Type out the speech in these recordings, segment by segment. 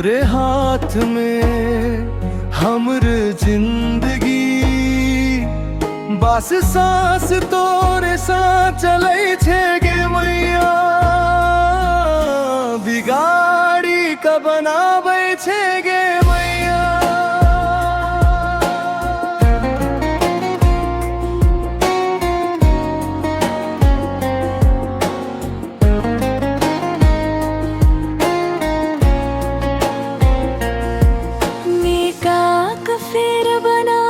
तोरे हाथ में हमर जिंदगी, बस सांस तोरे साथ चले छे गे मैया। बिगाड़ी का बनावे छे गे मैया। फेर बना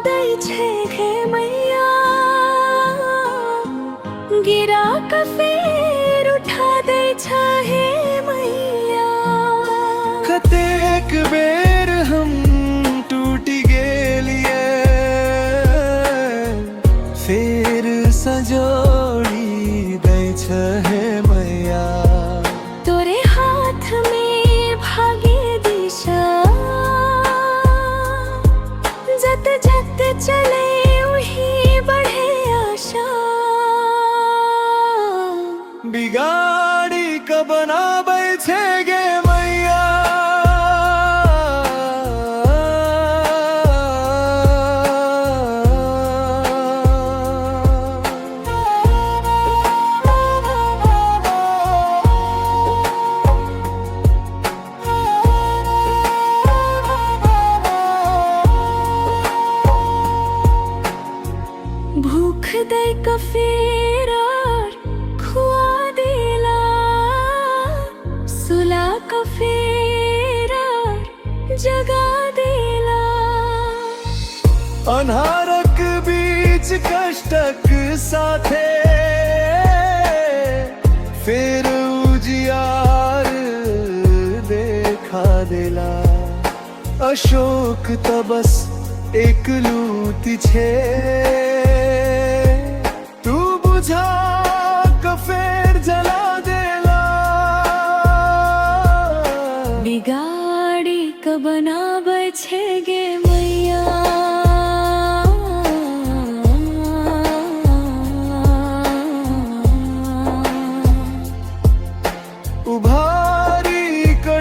दै छे गे मैया। गिरा का फेर उठा दै छे मैया। कतेक बेर हम टूटी गेलिए, फेर सजोड़ी दै छे मैया। तोरे हाथ में भागे दिशा, जत जत चले वही बढ़े आशा। बिगाड़ी का बनावे छे गे मैया। भूख दे का फेर खुआ देला, सुला का फेर जगा देला। अन्हारक बीच कष्टक साथे, फेर उजियार देखा देला। अशोक तबस एक लूटी छे, तू बुझा का फेर जला देला। बिगाड़ी का बनावे छे गे मैया। उभारी का